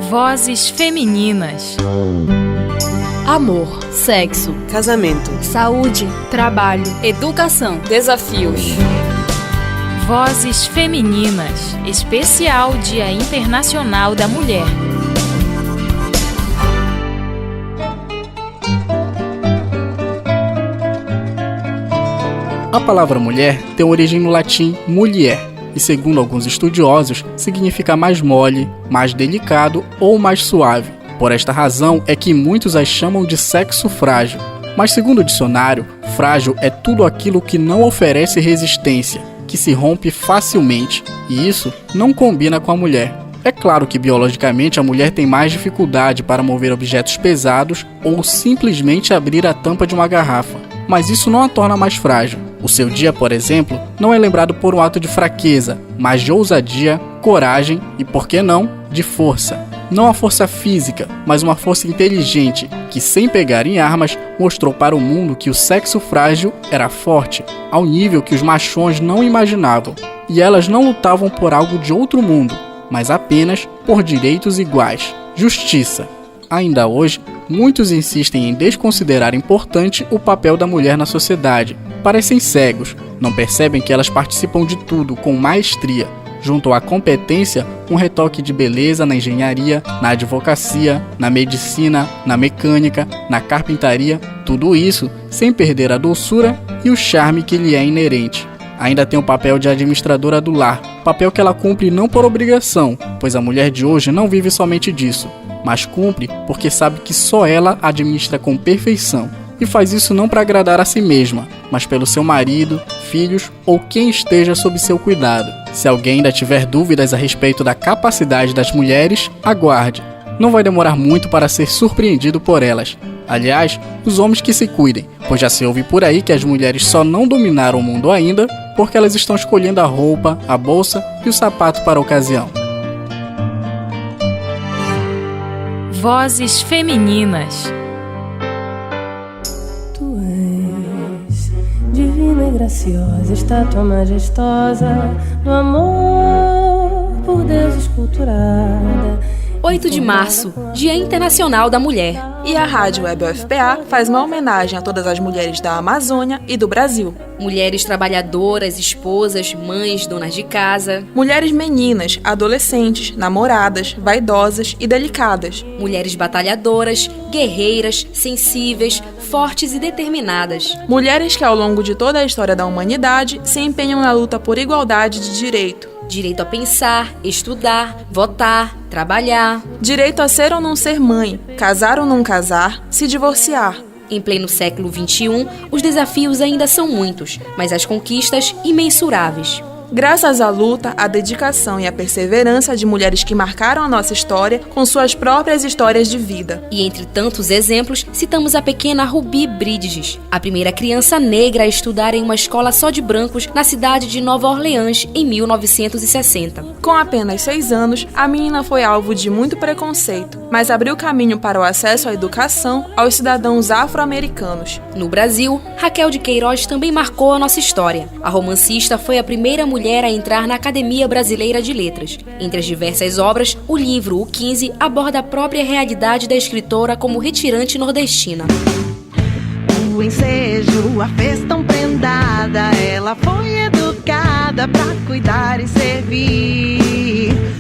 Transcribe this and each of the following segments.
Vozes femininas. Amor, sexo, casamento, saúde, trabalho, educação, desafios. Vozes femininas. Especial Dia Internacional da Mulher. A palavra mulher tem origem no latim mulher e, segundo alguns estudiosos, significa mais mole, mais delicado ou mais suave. Por esta razão é que muitos as chamam de sexo frágil. Mas, segundo o dicionário, frágil é tudo aquilo que não oferece resistência, que se rompe facilmente, e isso não combina com a mulher. É claro que biologicamente a mulher tem mais dificuldade para mover objetos pesados ou simplesmente abrir a tampa de uma garrafa, mas isso não a torna mais frágil. O seu dia, por exemplo, não é lembrado por um ato de fraqueza, mas de ousadia, coragem e, por que não, de força. Não a força física, mas uma força inteligente, que sem pegar em armas, mostrou para o mundo que o sexo frágil era forte, ao nível que os machões não imaginavam. E elas não lutavam por algo de outro mundo, mas apenas por direitos iguais. Justiça. Ainda hoje, muitos insistem em desconsiderar importante o papel da mulher na sociedade. Parecem cegos, não percebem que elas participam de tudo com maestria. Junto à competência, um retoque de beleza na engenharia, na advocacia, na medicina, na mecânica, na carpintaria, tudo isso sem perder a doçura e o charme que lhe é inerente. Ainda tem o papel de administradora do lar, papel que ela cumpre não por obrigação, pois a mulher de hoje não vive somente disso, mas cumpre porque sabe que só ela administra com perfeição. E faz isso não para agradar a si mesma, mas pelo seu marido, filhos ou quem esteja sob seu cuidado. Se alguém ainda tiver dúvidas a respeito da capacidade das mulheres, aguarde. Não vai demorar muito para ser surpreendido por elas. Aliás, os homens que se cuidem, pois já se ouve por aí que as mulheres só não dominaram o mundo ainda porque elas estão escolhendo a roupa, a bolsa e o sapato para a ocasião. Vozes femininas. Divina e graciosa, estátua majestosa do amor por Deus esculturada. 8 de março, Dia Internacional da Mulher. E a Rádio Web UFPA faz uma homenagem a todas as mulheres da Amazônia e do Brasil. Mulheres trabalhadoras, esposas, mães, donas de casa. Mulheres meninas, adolescentes, namoradas, vaidosas e delicadas. Mulheres batalhadoras, guerreiras, sensíveis, fortes e determinadas. Mulheres que ao longo de toda a história da humanidade se empenham na luta por igualdade de direito. Direito a pensar, estudar, votar, trabalhar. Direito a ser ou não ser mãe, casar ou não casar, se divorciar. Em pleno século XXI, os desafios ainda são muitos, mas as conquistas imensuráveis. Graças à luta, à dedicação e à perseverança de mulheres que marcaram a nossa história com suas próprias histórias de vida. E entre tantos exemplos, citamos a pequena Ruby Bridges, a primeira criança negra a estudar em uma escola só de brancos na cidade de Nova Orleans em 1960. Com apenas 6 anos, a menina foi alvo de muito preconceito, mas abriu caminho para o acesso à educação aos cidadãos afro-americanos. No Brasil, Raquel de Queiroz também marcou a nossa história. A romancista foi a primeira mulher a entrar na Academia Brasileira de Letras. Entre as diversas obras, o livro O 15 aborda a própria realidade da escritora como retirante nordestina. O ensejo a fez tão prendada, ela foi educada pra cuidar e servir.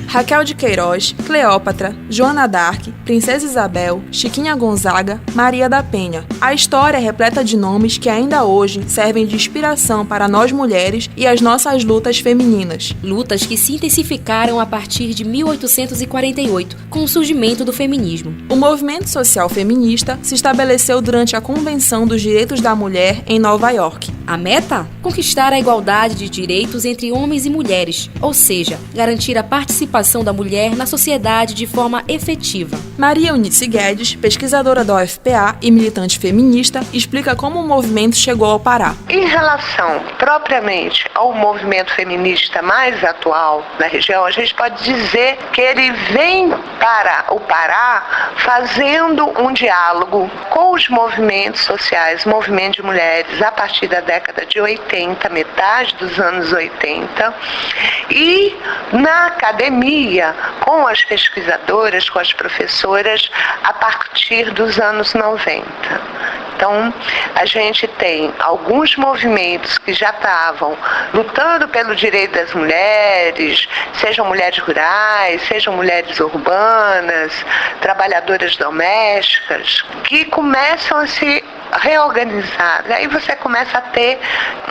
Raquel de Queiroz, Cleópatra, Joana d'Arc, Princesa Isabel, Chiquinha Gonzaga, Maria da Penha. A história é repleta de nomes que ainda hoje servem de inspiração para nós mulheres e as nossas lutas femininas. Lutas que se intensificaram a partir de 1848, com o surgimento do feminismo. O movimento social feminista se estabeleceu durante a Convenção dos Direitos da Mulher em Nova York. A meta? Conquistar a igualdade de direitos entre homens e mulheres, ou seja, garantir a participação da mulher na sociedade de forma efetiva. Maria Eunice Guedes, pesquisadora da UFPA e militante feminista, explica como o movimento chegou ao Pará. Em relação propriamente ao movimento feminista mais atual na região, a gente pode dizer que ele vem para o Pará, fazendo um diálogo com os movimentos sociais, movimento de mulheres, a partir da década de 80, metade dos anos 80, e na academia, com as pesquisadoras, com as professoras, a partir dos anos 90. Então, a gente tem alguns movimentos que já estavam lutando pelo direito das mulheres, sejam mulheres rurais, sejam mulheres urbanas, trabalhadoras domésticas, que começam a se reorganizar. Aí você começa a ter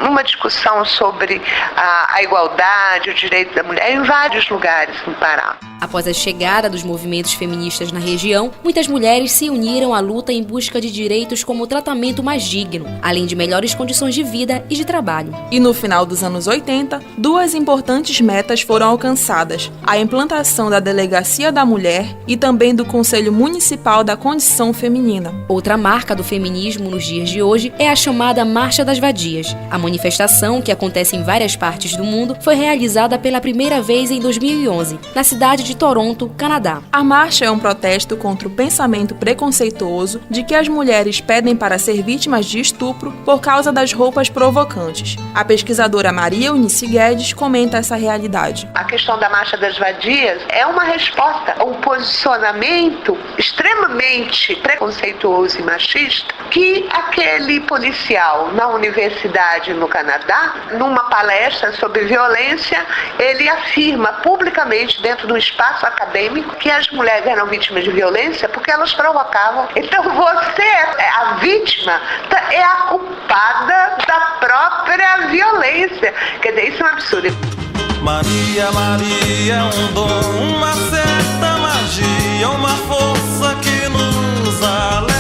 uma discussão sobre a igualdade, o direito da mulher em vários lugares no Pará. Após a chegada dos movimentos feministas na região, muitas mulheres se uniram à luta em busca de direitos como tratamento mais digno, além de melhores condições de vida e de trabalho. E no final dos anos 80, duas importantes metas foram alcançadas: a implantação da Delegacia da Mulher e também do Conselho Municipal da Condição Feminina. Outra marca do feminismo nos dias de hoje é a chamada Marcha das Vadias. A manifestação, que acontece em várias partes do mundo, foi realizada pela primeira vez em 2011, na cidade de Toronto, Canadá. A marcha é um protesto contra o pensamento preconceituoso de que as mulheres pedem para ser vítimas de estupro por causa das roupas provocantes. A pesquisadora Maria Eunice Guedes comenta essa realidade. A questão da Marcha das Vadias é uma resposta a um posicionamento extremamente preconceituoso e machista que aquele policial na universidade no Canadá, numa palestra sobre violência, ele afirma publicamente dentro do espaço acadêmico que as mulheres eram vítimas de violência porque elas provocavam. Então você, a vítima, é a culpada da própria violência. Quer dizer, isso é um absurdo. Maria, Maria, um dom, uma certa magia, uma força que nos alerta.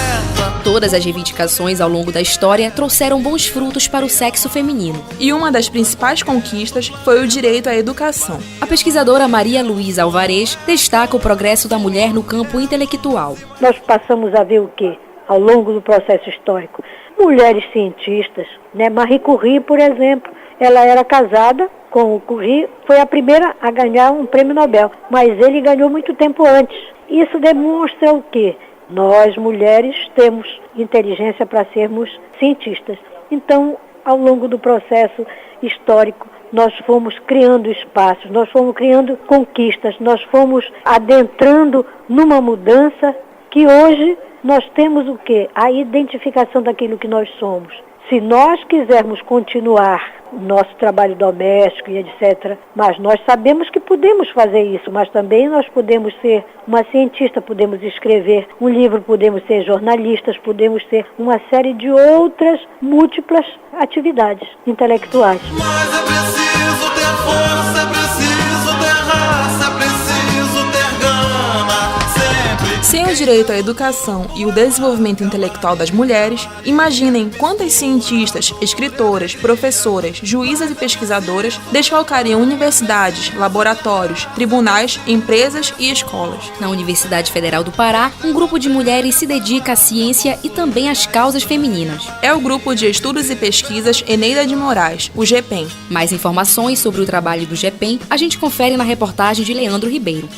Todas as reivindicações ao longo da história trouxeram bons frutos para o sexo feminino. E uma das principais conquistas foi o direito à educação. A pesquisadora Maria Luísa Alvarez destaca o progresso da mulher no campo intelectual. Nós passamos a ver o quê? Ao longo do processo histórico? Mulheres cientistas, né? Marie Curie, por exemplo, ela era casada com o Curie, foi a primeira a ganhar um prêmio Nobel, mas ele ganhou muito tempo antes. Isso demonstra o quê? Nós, mulheres, temos inteligência para sermos cientistas. Então, ao longo do processo histórico, nós fomos criando espaços, nós fomos criando conquistas, nós fomos adentrando numa mudança que hoje nós temos o quê? A identificação daquilo que nós somos. Se nós quisermos continuar o nosso trabalho doméstico e etc., mas nós sabemos que podemos fazer isso, mas também nós podemos ser uma cientista, podemos escrever um livro, podemos ser jornalistas, podemos ser uma série de outras múltiplas atividades intelectuais. Mas é preciso ter força, é preciso ter raça, é preciso ter gana, sempre. Sem o direito à educação e o desenvolvimento intelectual das mulheres, imaginem quantas cientistas, escritoras, professoras, juízas e pesquisadoras desfalcariam universidades, laboratórios, tribunais, empresas e escolas. Na Universidade Federal do Pará, um grupo de mulheres se dedica à ciência e também às causas femininas. É o Grupo de Estudos e Pesquisas Eneida de Moraes, o GEPEM. Mais informações sobre o trabalho do GEPEM a gente confere na reportagem de Leandro Ribeiro.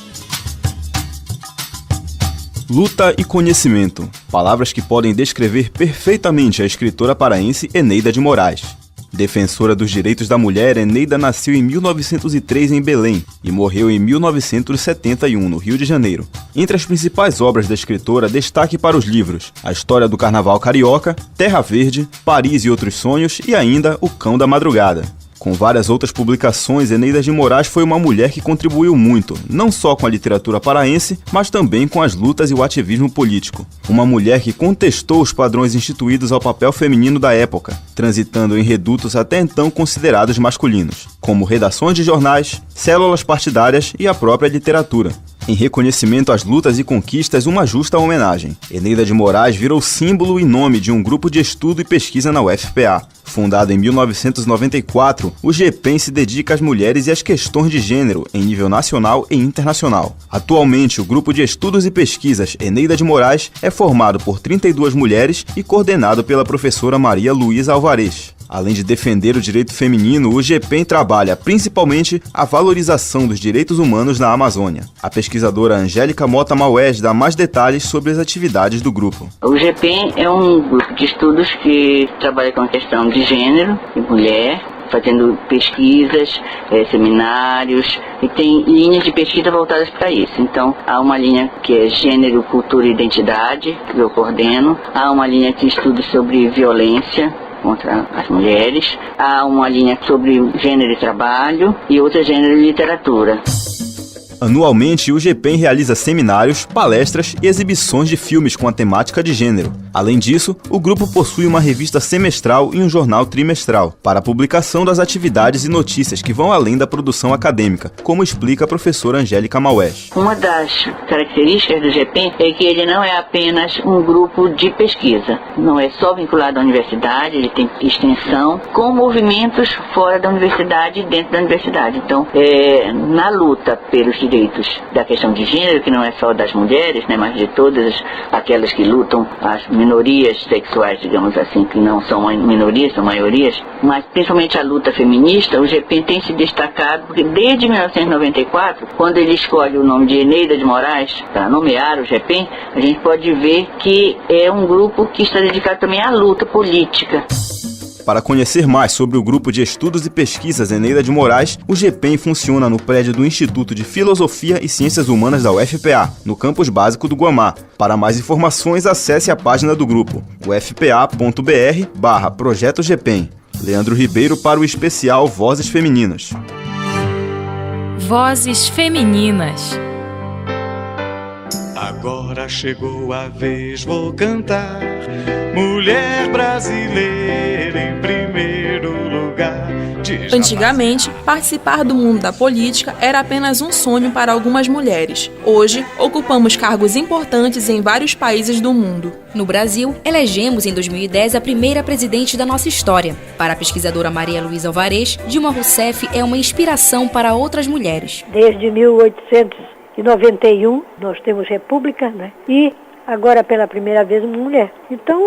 Luta e conhecimento, palavras que podem descrever perfeitamente a escritora paraense Eneida de Moraes. Defensora dos direitos da mulher, Eneida nasceu em 1903 em Belém e morreu em 1971 no Rio de Janeiro. Entre as principais obras da escritora, destaque para os livros A História do Carnaval Carioca, Terra Verde, Paris e Outros Sonhos e ainda O Cão da Madrugada. Com várias outras publicações, Eneida de Moraes foi uma mulher que contribuiu muito, não só com a literatura paraense, mas também com as lutas e o ativismo político. Uma mulher que contestou os padrões instituídos ao papel feminino da época, transitando em redutos até então considerados masculinos, como redações de jornais, células partidárias e a própria literatura. Em reconhecimento às lutas e conquistas, uma justa homenagem. Eneida de Moraes virou símbolo e nome de um grupo de estudo e pesquisa na UFPA. Fundado em 1994, o GEPEM se dedica às mulheres e às questões de gênero em nível nacional e internacional. Atualmente, o grupo de estudos e pesquisas Eneida de Moraes é formado por 32 mulheres e coordenado pela professora Maria Luísa Alvarez. Além de defender o direito feminino, o GPEM trabalha principalmente a valorização dos direitos humanos na Amazônia. A pesquisadora Angélica Mota Maués dá mais detalhes sobre as atividades do grupo. O GPEM é um grupo de estudos que trabalha com a questão de gênero e mulher, fazendo pesquisas, seminários, e tem linhas de pesquisa voltadas para isso. Então, há uma linha que é Gênero, Cultura e Identidade, que eu coordeno. Há uma linha de estudos sobre violência contra as mulheres. Há uma linha sobre gênero e trabalho e outra gênero e literatura. Anualmente, o GPEM realiza seminários, palestras e exibições de filmes com a temática de gênero. Além disso, o grupo possui uma revista semestral e um jornal trimestral, para a publicação das atividades e notícias que vão além da produção acadêmica, como explica a professora Angélica Maués. Uma das características do GPEM é que ele não é apenas um grupo de pesquisa, não é só vinculado à universidade, ele tem extensão com movimentos fora da universidade e dentro da universidade. Então, na luta pelos direitos da questão de gênero, que não é só das mulheres, né, mas de todas aquelas que lutam, as minorias sexuais, digamos assim, que não são minorias, são maiorias, mas principalmente a luta feminista, o GPEM tem se destacado, porque desde 1994, quando ele escolhe o nome de Eneida de Moraes para nomear o GPEM, a gente pode ver que é um grupo que está dedicado também à luta política. Para conhecer mais sobre o grupo de estudos e pesquisas Eneida de Moraes, o GPEM funciona no prédio do Instituto de Filosofia e Ciências Humanas da UFPA, no campus básico do Guamá. Para mais informações, acesse a página do grupo, ufpa.br/Projeto GPEM. Leandro Ribeiro para o especial Vozes Femininas. Vozes Femininas. Agora chegou a vez, vou cantar. Mulher brasileira em primeiro lugar. Antigamente, participar do mundo da política era apenas um sonho para algumas mulheres. Hoje, ocupamos cargos importantes em vários países do mundo. No Brasil, elegemos em 2010 a primeira presidente da nossa história. Para a pesquisadora Maria Luísa Alvarez, Dilma Rousseff é uma inspiração para outras mulheres. Desde 1891, nós temos república, né? E agora pela primeira vez uma mulher. Então,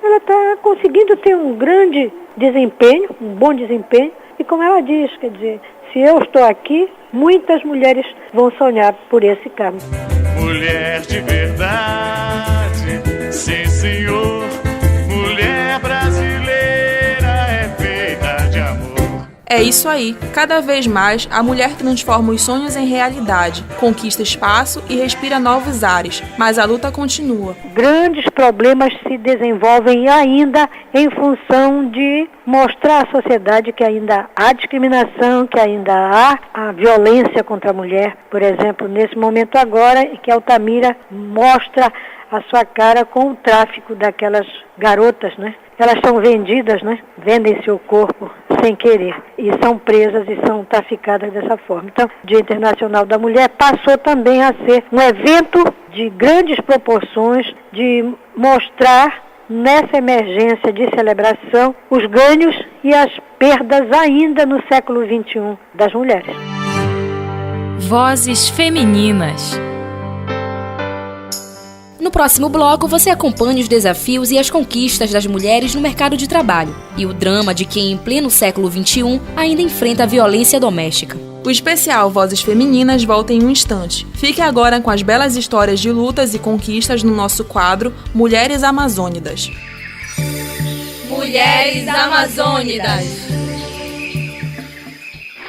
ela está conseguindo ter um grande desempenho, um bom desempenho. E como ela diz, quer dizer, se eu estou aqui, muitas mulheres vão sonhar por esse cargo. Mulher de verdade, sim senhor. Mulher brasileira é feita de amor. É isso aí. Cada vez mais, a mulher transforma os sonhos em realidade, conquista espaço e respira novos ares. Mas a luta continua. Grandes problemas se desenvolvem ainda em função de mostrar à sociedade que ainda há discriminação, que ainda há a violência contra a mulher. Por exemplo, nesse momento agora, em que a Altamira mostra a sua cara com o tráfico daquelas garotas, né? Elas são vendidas, né? Vendem seu corpo sem querer e são presas e são traficadas dessa forma. Então, o Dia Internacional da Mulher passou também a ser um evento de grandes proporções, de mostrar nessa emergência de celebração os ganhos e as perdas ainda no século XXI das mulheres. Vozes Femininas. No próximo bloco, você acompanha os desafios e as conquistas das mulheres no mercado de trabalho e o drama de quem, em pleno século XXI, ainda enfrenta a violência doméstica. O especial Vozes Femininas volta em um instante. Fique agora com as belas histórias de lutas e conquistas no nosso quadro Mulheres Amazônidas. Mulheres Amazônidas.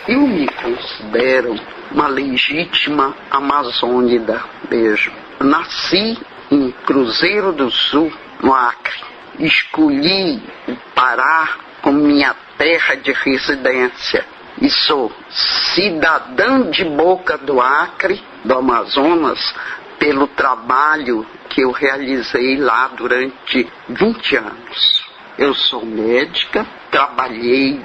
Eu me considero uma legítima amazônida. Beijo. Nasci em Cruzeiro do Sul, no Acre. Escolhi o Pará como minha terra de residência. E sou cidadã de Boca do Acre, do Amazonas, pelo trabalho que eu realizei lá durante 20 anos. Eu sou médica, trabalhei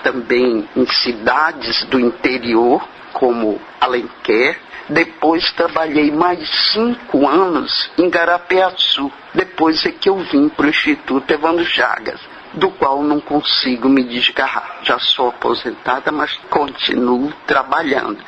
também em cidades do interior, como Alenquer. Depois trabalhei mais 5 anos em Garapiaçu. Depois é que eu vim para o Instituto Evandro Chagas. do qual não consigo me desgarrar. Já sou aposentada, mas continuo trabalhando.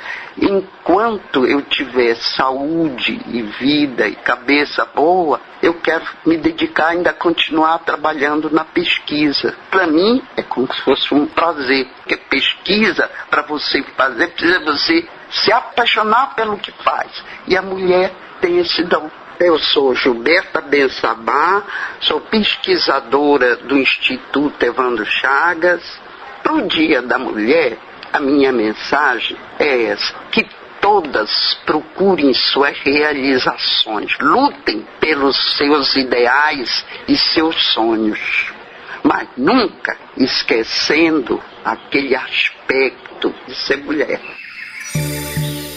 Enquanto eu tiver saúde e vida e cabeça boa, eu quero me dedicar ainda a continuar trabalhando na pesquisa. Para mim, é como se fosse um prazer, porque pesquisa, para você fazer, precisa você se apaixonar pelo que faz. E a mulher tem esse dom. Eu sou Gilberta Ben-Sabá, sou pesquisadora do Instituto Evandro Chagas. Para o Dia da Mulher, a minha mensagem é essa, que todas procurem suas realizações, lutem pelos seus ideais e seus sonhos, mas nunca esquecendo aquele aspecto de ser mulher.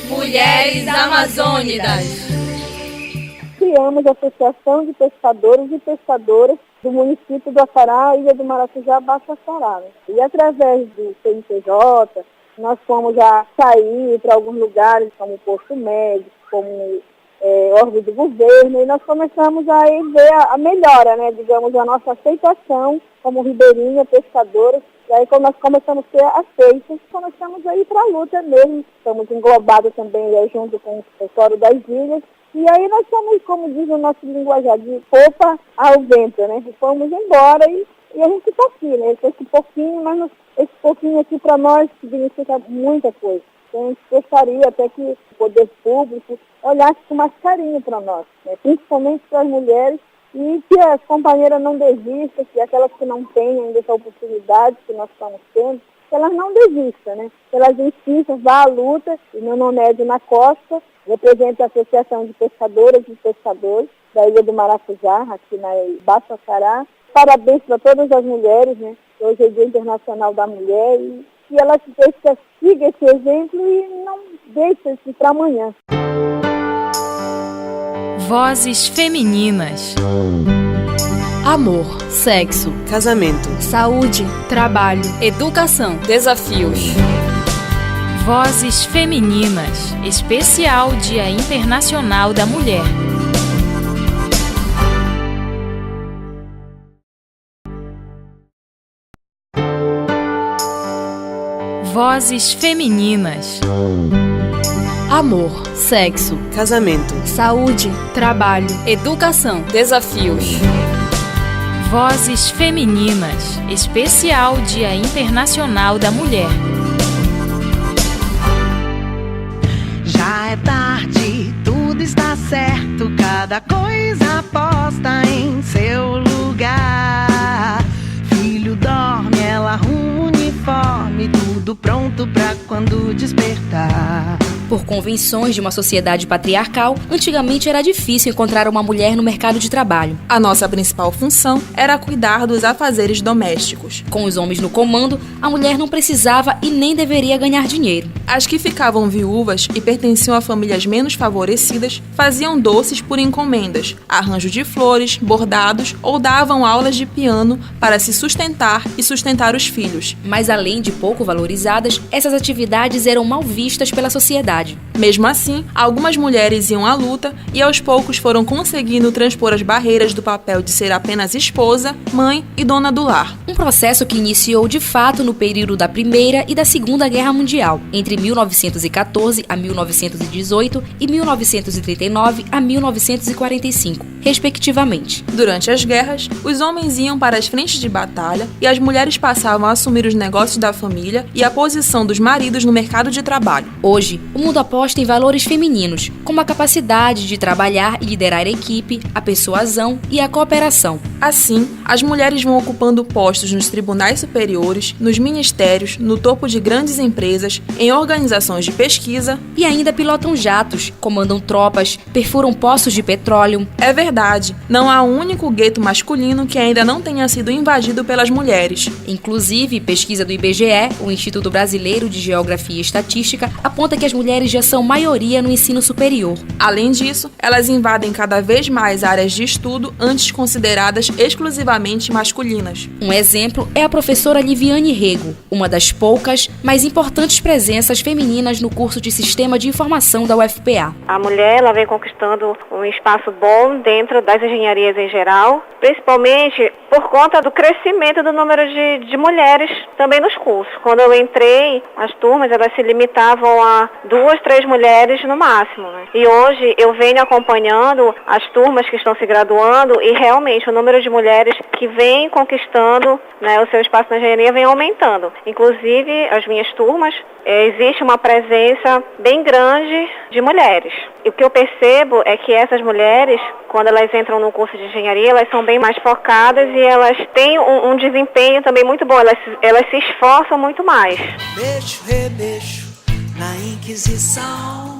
Mulheres Amazônidas. Criamos a Associação de Pescadores e Pescadoras do município do Acará, Ilha do Maracujá, Baixo Acará. E através do CNPJ, nós fomos já sair para alguns lugares, como o posto médico, como órgão do governo, e nós começamos a ver a melhora, né, digamos, a nossa aceitação como ribeirinha, pescadora. E aí, quando nós começamos a ser aceitos, começamos a ir para a luta mesmo. Estamos englobados também junto com o território das ilhas. E aí nós somos, como diz o nosso linguajar, de popa ao vento, né? E fomos embora e a gente está aqui, né? Esse pouquinho, mas esse pouquinho aqui para nós significa muita coisa. Então a gente gostaria até que o poder público olhasse com mais carinho para nós, né? Principalmente para as mulheres, e que as companheiras não desistam, que aquelas que não têm ainda essa oportunidade que nós estamos tendo, que elas não desistam, né? Que elas insistam, vá à luta, e meu nome é Edna Costa, represento a Associação de Pescadoras e Pescadores da Ilha do Maracujá, aqui na Baixo Acará. Parabéns para todas as mulheres, né? Hoje é o Dia Internacional da Mulher, e que elas sigam esse exemplo e não deixem isso para amanhã. Vozes femininas. Amor, sexo, casamento, saúde, trabalho, educação, desafios. Vozes femininas. Especial Dia Internacional da Mulher. Vozes femininas. Amor, sexo, casamento, saúde, trabalho, educação, desafios. Vozes femininas. Especial Dia Internacional da Mulher. Já é tarde, tudo está certo, cada coisa posta em seu lugar. Filho dorme, ela arruma o uniforme, tudo pronto pra quando despertar. Por convenções de uma sociedade patriarcal, antigamente era difícil encontrar uma mulher no mercado de trabalho. A nossa principal função era cuidar dos afazeres domésticos. Com os homens no comando, a mulher não precisava e nem deveria ganhar dinheiro. As que ficavam viúvas e pertenciam a famílias menos favorecidas faziam doces por encomendas, arranjo de flores, bordados ou davam aulas de piano para se sustentar e sustentar os filhos. Mas além de pouco valorizadas, essas atividades eram mal vistas pela sociedade. Mesmo assim, algumas mulheres iam à luta e aos poucos foram conseguindo transpor as barreiras do papel de ser apenas esposa, mãe e dona do lar. Um processo que iniciou de fato no período da Primeira e da Segunda Guerra Mundial, entre 1914 a 1918 e 1939 a 1945, respectivamente. Durante as guerras, os homens iam para as frentes de batalha e as mulheres passavam a assumir os negócios da família e a posição dos maridos no mercado de trabalho. Hoje, o mundo aposta em valores femininos, como a capacidade de trabalhar e liderar a equipe, a persuasão e a cooperação. Assim, as mulheres vão ocupando postos nos tribunais superiores, nos ministérios, no topo de grandes empresas, em organizações de pesquisa e ainda pilotam jatos, comandam tropas, perfuram poços de petróleo. É verdade, não há um único gueto masculino que ainda não tenha sido invadido pelas mulheres. Inclusive, pesquisa do IBGE, o Instituto Brasileiro de Geografia e Estatística, aponta que as mulheres já são maioria no ensino superior. Além disso, elas invadem cada vez mais áreas de estudo antes consideradas exclusivamente masculinas. Um exemplo é a professora Liviane Rego, uma das poucas, mas importantes presenças femininas no curso de Sistema de Informação da UFPA. A mulher ela vem conquistando um espaço bom dentro das engenharias em geral, principalmente por conta do crescimento do número de mulheres também nos cursos. Quando eu entrei, as turmas elas se limitavam a 2, 3 mulheres no máximo, né? E hoje eu venho acompanhando as turmas que estão se graduando e realmente o número de mulheres que vem conquistando, né, o seu espaço na engenharia vem aumentando. Inclusive, as minhas turmas, existe uma presença bem grande de mulheres. E o que eu percebo é que essas mulheres, quando elas entram no curso de engenharia, elas são bem mais focadas e elas têm um desempenho também muito bom, elas se esforçam muito mais. Beijo, rebeijo, na Inquisição,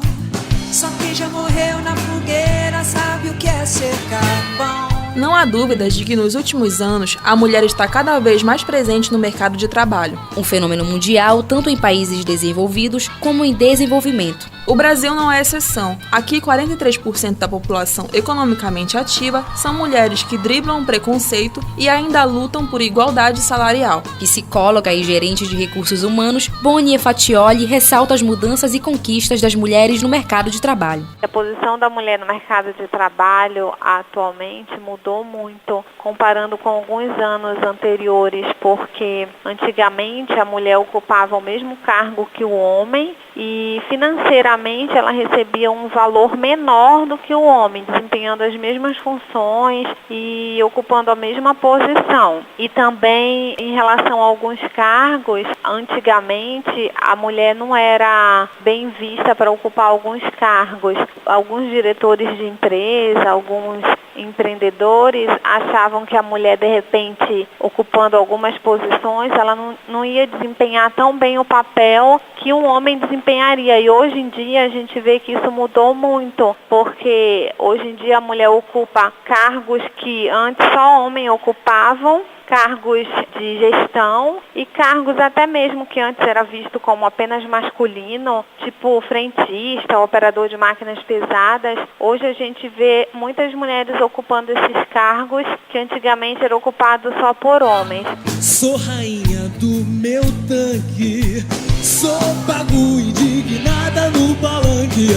só quem já morreu na fogueira sabe o que é ser carvão. Não há dúvidas de que nos últimos anos a mulher está cada vez mais presente no mercado de trabalho. Um fenômeno mundial tanto em países desenvolvidos como em desenvolvimento. O Brasil não é exceção. Aqui, 43% da população economicamente ativa são mulheres que driblam o preconceito e ainda lutam por igualdade salarial. Psicóloga e gerente de recursos humanos, Bonia Fatioli ressalta as mudanças e conquistas das mulheres no mercado de trabalho. A posição da mulher no mercado de trabalho atualmente mudou muito, comparando com alguns anos anteriores, porque antigamente a mulher ocupava o mesmo cargo que o homem e financeiramente ela recebia um valor menor do que o homem, desempenhando as mesmas funções e ocupando a mesma posição. E também em relação a alguns cargos, antigamente a mulher não era bem vista para ocupar alguns cargos. Alguns diretores de empresa, alguns empreendedores achavam que a mulher, de repente, ocupando algumas posições, ela não ia desempenhar tão bem o papel que um homem desempenharia. E hoje em dia a gente vê que isso mudou muito, porque hoje em dia a mulher ocupa cargos que antes só homens ocupavam, cargos de gestão e cargos até mesmo que antes era visto como apenas masculino, tipo frentista, operador de máquinas pesadas. Hoje a gente vê muitas mulheres ocupando esses cargos que antigamente eram ocupados só por homens. Sou rainha do meu tanque, sou pago indignada no palanque,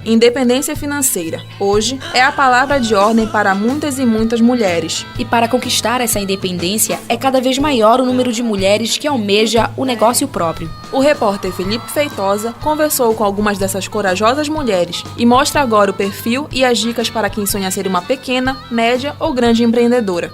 Independência financeira, hoje, é a palavra de ordem para muitas e muitas mulheres. E para conquistar essa independência, é cada vez maior o número de mulheres que almeja o negócio próprio. O repórter Felipe Feitosa conversou com algumas dessas corajosas mulheres e mostra agora o perfil e as dicas para quem sonha ser uma pequena, média ou grande empreendedora.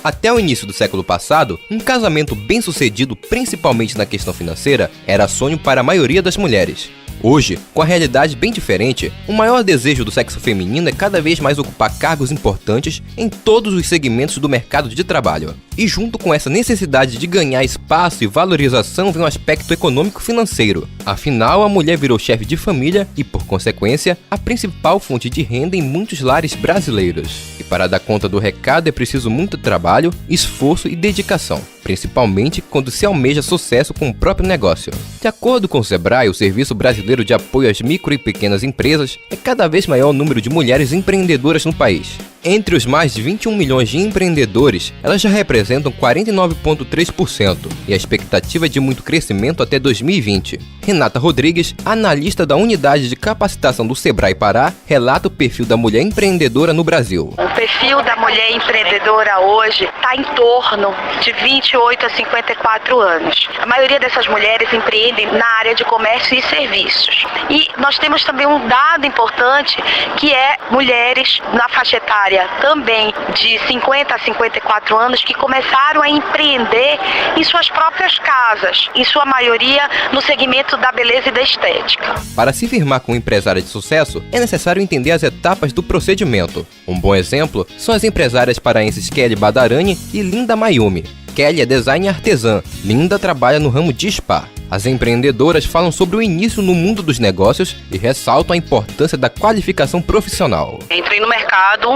Até o início do século passado, um casamento bem-sucedido, principalmente na questão financeira, era sonho para a maioria das mulheres. Hoje, com a realidade bem diferente, o maior desejo do sexo feminino é cada vez mais ocupar cargos importantes em todos os segmentos do mercado de trabalho. E junto com essa necessidade de ganhar espaço e valorização vem um aspecto econômico-financeiro. Afinal, a mulher virou chefe de família e, por consequência, a principal fonte de renda em muitos lares brasileiros. E para dar conta do recado é preciso muito trabalho, esforço e dedicação, principalmente quando se almeja sucesso com o próprio negócio. De acordo com o Sebrae, o Serviço Brasileiro de Apoio às Micro e Pequenas Empresas, é cada vez maior o número de mulheres empreendedoras no país. Entre os mais de 21 milhões de empreendedores, elas já representam 49,3% e a expectativa é de muito crescimento até 2020. Renata Rodrigues, analista da Unidade de Capacitação do Sebrae Pará, relata o perfil da mulher empreendedora no Brasil. O perfil da mulher empreendedora hoje está em torno de 28 a 54 anos. A maioria dessas mulheres empreendem na área de comércio e serviços. E nós temos também um dado importante que é mulheres na faixa etária também de 50 a 54 anos que começaram a empreender em suas próprias casas, em sua maioria no segmento da beleza e da estética. Para se firmar como empresária de sucesso, é necessário entender as etapas do procedimento. Um bom exemplo são as empresárias paraenses Kelly Badarani e Linda Mayumi. Kelly é design artesã, Linda trabalha no ramo de spa. As empreendedoras falam sobre o início no mundo dos negócios e ressaltam a importância da qualificação profissional. Entrei no mercado,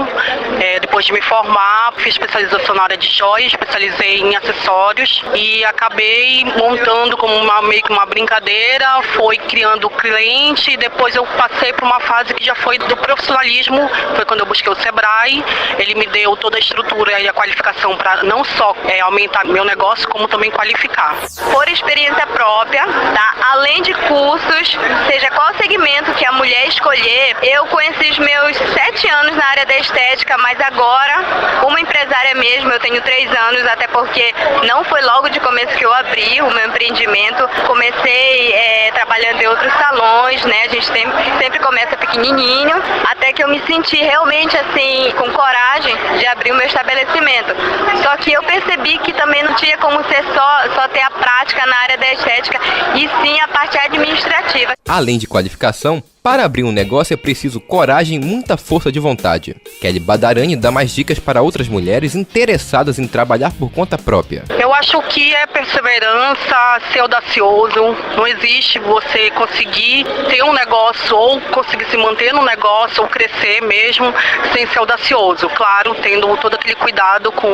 depois de me formar, fiz especialização na área de joias, especializei em acessórios e acabei montando como meio que uma brincadeira, foi criando cliente e depois eu passei por uma fase que já foi do profissionalismo, foi quando eu busquei o Sebrae, ele me deu toda a estrutura e a qualificação para não só aumentar meu negócio, como também qualificar. Por experiência própria, tá? Além de cursos, seja seja, qual segmento que a mulher escolher. Eu conheci os meus 7 anos na área da estética, mas agora, uma empresária mesmo, eu tenho 3 anos, até porque não foi logo de começo que eu abri o meu empreendimento. Comecei trabalhando em outros salões, né? A gente sempre começa pequenininho, até que eu me senti realmente assim, com coragem de abrir o meu estabelecimento. Só que eu percebi que também não tinha como ser só ter a prática na área da estética, e sim a parte administrativa. Além de qualificação, para abrir um negócio é preciso coragem e muita força de vontade. Kelly Badarani dá mais dicas para outras mulheres interessadas em trabalhar por conta própria. Eu acho que é perseverança, ser audacioso. Não existe você conseguir ter um negócio ou conseguir se manter no negócio ou crescer mesmo sem ser audacioso. Claro, tendo todo aquele cuidado com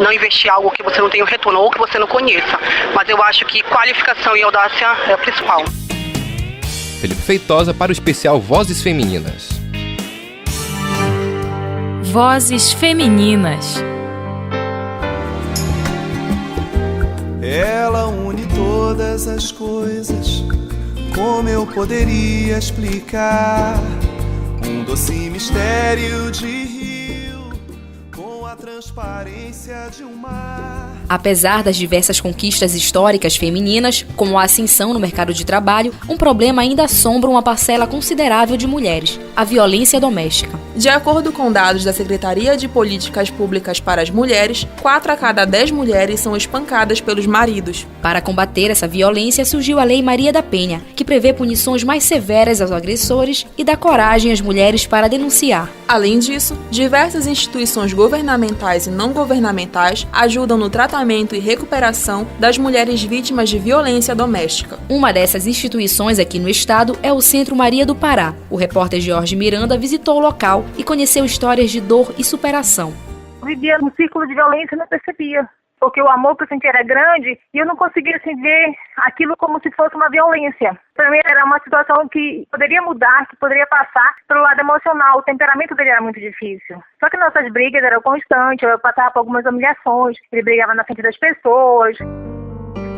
não investir em algo que você não tenha um retorno ou que você não conheça. Mas eu acho que qualificação e audácia é o principal. Felipe Feitosa para o especial Vozes Femininas. Vozes Femininas. Ela une todas as coisas, como eu poderia explicar? Um doce mistério de rio, com a transparência de um mar. Apesar das diversas conquistas históricas femininas, como a ascensão no mercado de trabalho, um problema ainda assombra uma parcela considerável de mulheres: a violência doméstica. De acordo com dados da Secretaria de Políticas Públicas para as Mulheres, 4 a cada 10 mulheres são espancadas pelos maridos. Para combater essa violência, surgiu a Lei Maria da Penha, que prevê punições mais severas aos agressores e dá coragem às mulheres para denunciar. Além disso, diversas instituições governamentais e não governamentais ajudam no tratamento e recuperação das mulheres vítimas de violência doméstica. Uma dessas instituições aqui no estado é o Centro Maria do Pará. O repórter Jorge Miranda visitou o local e conheceu histórias de dor e superação. Eu vivia num círculo de violência e não percebia, porque o amor que eu sentia era grande e eu não conseguia ver aquilo como se fosse uma violência. Para mim era uma situação que poderia mudar, que poderia passar pelo lado emocional. O temperamento dele era muito difícil. Só que nossas brigas eram constantes, eu passava por algumas humilhações, ele brigava na frente das pessoas.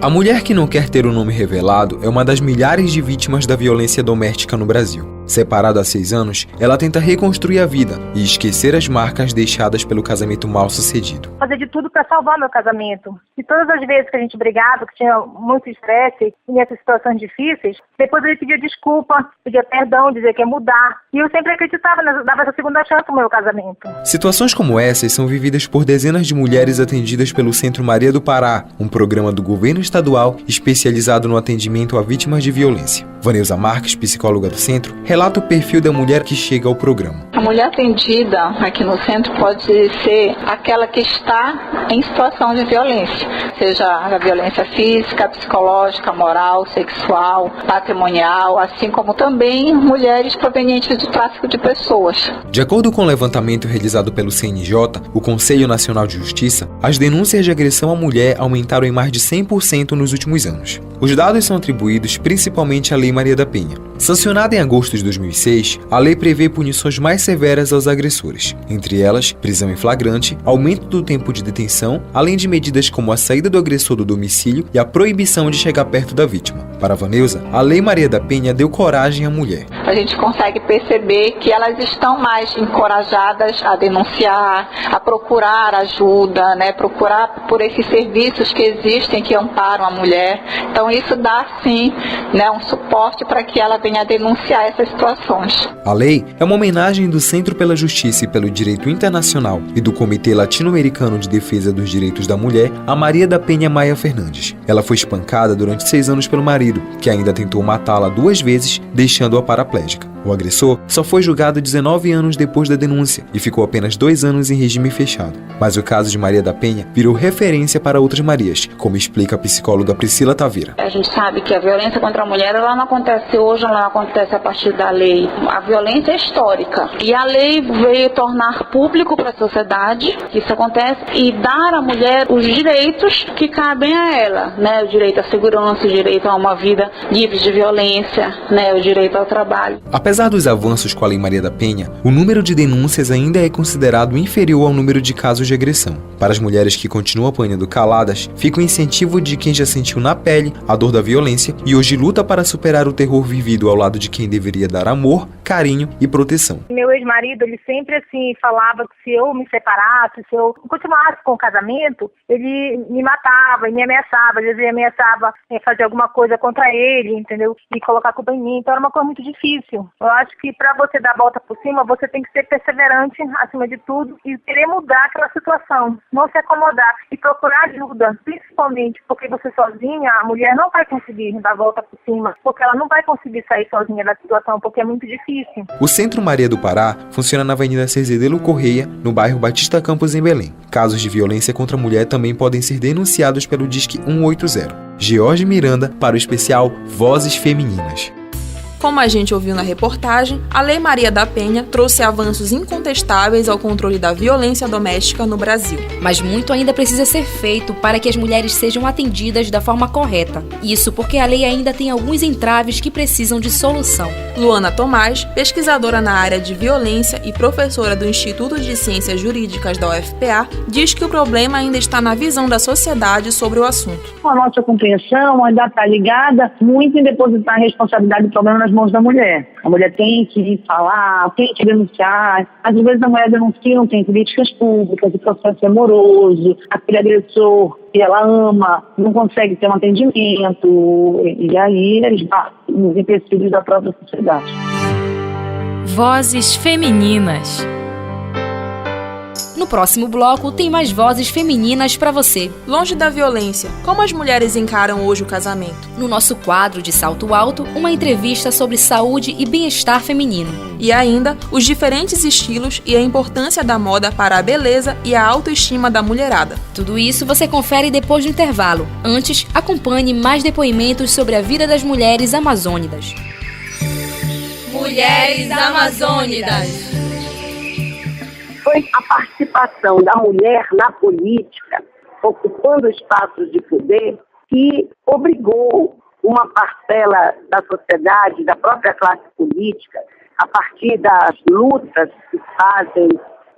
A mulher que não quer ter o nome revelado é uma das milhares de vítimas da violência doméstica no Brasil. Separada há 6 anos, ela tenta reconstruir a vida e esquecer as marcas deixadas pelo casamento mal sucedido. Fazer de tudo para salvar meu casamento. E todas as vezes que a gente brigava, que tinha muito estresse e nessas situações difíceis, depois ele pedia desculpa, pedia perdão, dizia que ia mudar. E eu sempre acreditava, dava essa segunda chance ao meu casamento. Situações como essas são vividas por dezenas de mulheres atendidas pelo Centro Maria do Pará, um programa do governo estadual especializado no atendimento a vítimas de violência. Vaneuza Marques, psicóloga do centro, relata o perfil da mulher que chega ao programa. A mulher atendida aqui no centro pode ser aquela que está em situação de violência, seja a violência física, psicológica, moral, sexual, patrimonial, assim como também mulheres provenientes do tráfico de pessoas. De acordo com o levantamento realizado pelo CNJ, o Conselho Nacional de Justiça, as denúncias de agressão à mulher aumentaram em mais de 100% nos últimos anos. Os dados são atribuídos principalmente à Lei Maria da Penha. Sancionada em agosto de 2006, a lei prevê punições mais severas aos agressores, entre elas prisão em flagrante, aumento do tempo de detenção, além de medidas como a saída do agressor do domicílio e a proibição de chegar perto da vítima. Para Vaneuza, a Lei Maria da Penha deu coragem à mulher. A gente consegue perceber que elas estão mais encorajadas a denunciar, a procurar ajuda, procurar por esses serviços que existem que amparam a mulher. Então isso dá sim, um suporte para que ela venha a denunciar essas situações. A lei é uma homenagem do Centro pela Justiça e pelo Direito Internacional e do Comitê Latino-Americano de Defesa dos Direitos da Mulher a Maria da Penha Maia Fernandes. Ela foi espancada durante 6 anos pelo marido, que ainda tentou matá-la 2 vezes, deixando-a paraplégica. O agressor só foi julgado 19 anos depois da denúncia e ficou apenas 2 anos em regime fechado. Mas o caso de Maria da Penha virou referência para outras Marias, como explica a psicóloga Priscila Taveira. A gente sabe que a violência contra a mulher ela não acontece hoje, ela não acontece a partir da lei. A violência é histórica. E a lei veio tornar público para a sociedade que isso acontece e dar à mulher os direitos que cabem a ela, o direito à segurança, o direito a uma vida livre de violência, o direito ao trabalho. Apesar dos avanços com a Lei Maria da Penha, o número de denúncias ainda é considerado inferior ao número de casos de agressão. Para as mulheres que continuam apanhando caladas, fica o incentivo de quem já sentiu na pele a dor da violência e hoje luta para superar o terror vivido ao lado de quem deveria dar amor, carinho e proteção. Meu ex-marido, ele sempre assim falava que se eu me separasse, se eu continuasse com o casamento, ele me matava e me ameaçava. Às vezes ele ameaçava fazer alguma coisa contra ele, entendeu? E colocar a culpa em mim. Então era uma coisa muito difícil. Eu acho que para você dar a volta por cima, você tem que ser perseverante acima de tudo e querer mudar aquela situação. Não se acomodar e procurar ajuda, principalmente porque você sozinha, a mulher não vai conseguir dar a volta por cima, porque ela não vai conseguir sair sozinha da situação, porque é muito difícil. O Centro Maria do Pará funciona na Avenida Cerzedelo Correia, no bairro Batista Campos, em Belém. Casos de violência contra a mulher também podem ser denunciados pelo Disque 180. George Miranda para o especial Vozes Femininas. Como a gente ouviu na reportagem, a Lei Maria da Penha trouxe avanços incontestáveis ao controle da violência doméstica no Brasil. Mas muito ainda precisa ser feito para que as mulheres sejam atendidas da forma correta. Isso porque a lei ainda tem alguns entraves que precisam de solução. Luana Tomás, pesquisadora na área de violência e professora do Instituto de Ciências Jurídicas da UFPA, diz que o problema ainda está na visão da sociedade sobre o assunto. A nossa compreensão ainda está ligada muito em depositar a responsabilidade do problema nas mãos da mulher. A mulher tem que falar, tem que denunciar. Às vezes a mulher denuncia, não tem políticas públicas, o processo é moroso, aquele agressor que ela ama não consegue ter um atendimento, e aí eles batem nos empecilhos da própria sociedade. Vozes femininas. No próximo bloco tem mais vozes femininas para você. Longe da violência, como as mulheres encaram hoje o casamento? No nosso quadro de Salto Alto, uma entrevista sobre saúde e bem-estar feminino. E ainda, os diferentes estilos e a importância da moda para a beleza e a autoestima da mulherada. Tudo isso você confere depois do intervalo. Antes, acompanhe mais depoimentos sobre a vida das mulheres amazônidas. Mulheres amazônidas. Foi a participação da mulher na política, ocupando espaços de poder, que obrigou uma parcela da sociedade, da própria classe política, a partir das lutas que fazem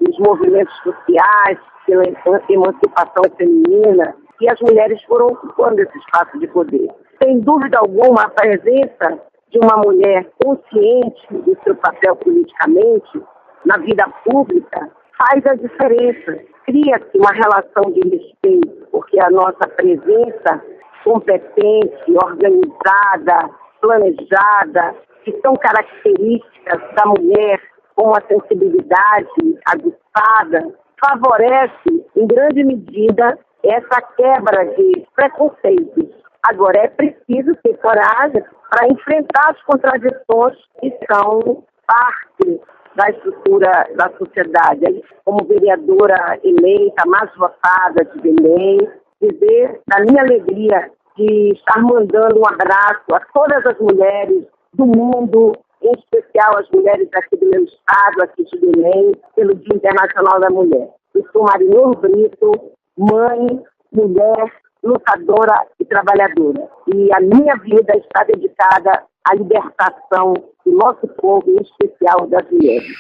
os movimentos sociais pela emancipação feminina, e as mulheres foram ocupando esse espaço de poder. Sem dúvida alguma, a presença de uma mulher consciente do seu papel politicamente na vida pública faz a diferença. Cria-se uma relação de respeito, porque a nossa presença competente, organizada, planejada, que são características da mulher, com a sensibilidade aguçada, favorece em grande medida essa quebra de preconceitos. Agora, é preciso ter coragem para enfrentar as contradições que são parte da estrutura da sociedade. Como vereadora eleita, mais votada de Belém, dizer da minha alegria de estar mandando um abraço a todas as mulheres do mundo, em especial as mulheres aqui do meu estado, aqui de Belém, pelo Dia Internacional da Mulher. Eu sou Marinor Brito, mãe, mulher, lutadora e trabalhadora. E a minha vida está dedicada à libertação do nosso povo, em especial das mulheres.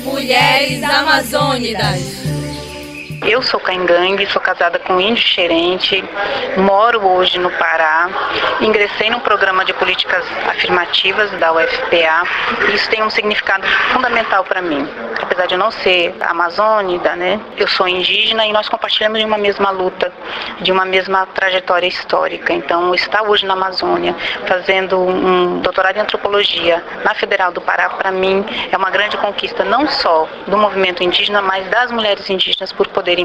Mulheres amazônidas. Eu sou caingangue, sou casada com um índio xerente, moro hoje no Pará, ingressei num programa de políticas afirmativas da UFPA e isso tem um significado fundamental para mim. Apesar de eu não ser amazônida, né, eu sou indígena e nós compartilhamos de uma mesma luta, de uma mesma trajetória histórica. Então, estar hoje na Amazônia, fazendo um doutorado em antropologia na Federal do Pará, para mim é uma grande conquista, não só do movimento indígena, mas das mulheres indígenas por poderem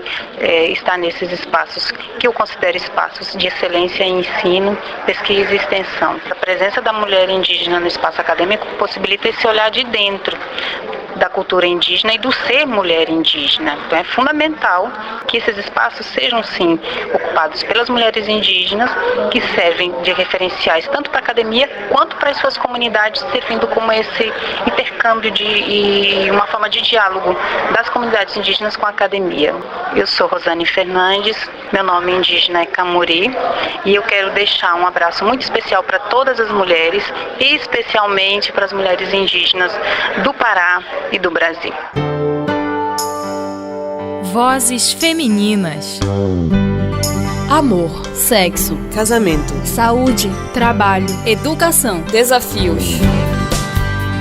estar nesses espaços, que eu considero espaços de excelência em ensino, pesquisa e extensão. A presença da mulher indígena no espaço acadêmico possibilita esse olhar de dentro da cultura indígena e do ser mulher indígena. Então é fundamental que esses espaços sejam, sim, ocupados pelas mulheres indígenas, que servem de referenciais tanto para a academia quanto para as suas comunidades, servindo como esse intercâmbio e uma forma de diálogo das comunidades indígenas com a academia. Eu sou Rosane Fernandes, meu nome indígena é Camuri, e eu quero deixar um abraço muito especial para todas as mulheres, e especialmente para as mulheres indígenas do Pará e do Brasil. Vozes femininas. Amor, sexo, casamento, saúde, trabalho, educação, desafios.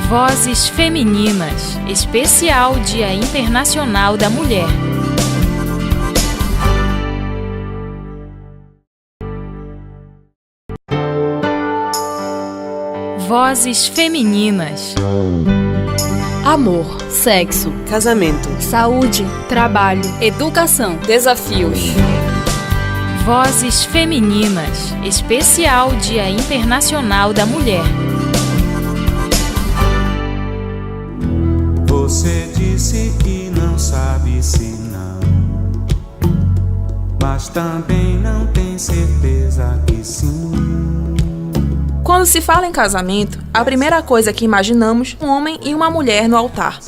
Vozes femininas. Especial Dia Internacional da Mulher. Vozes femininas. Amor, sexo, casamento, saúde, trabalho, educação, desafios. Vozes femininas. Especial Dia Internacional da Mulher. Você disse que não sabe se não, mas também não tem certeza que sim. Quando se fala em casamento, a primeira coisa que imaginamos é um homem e uma mulher no altar.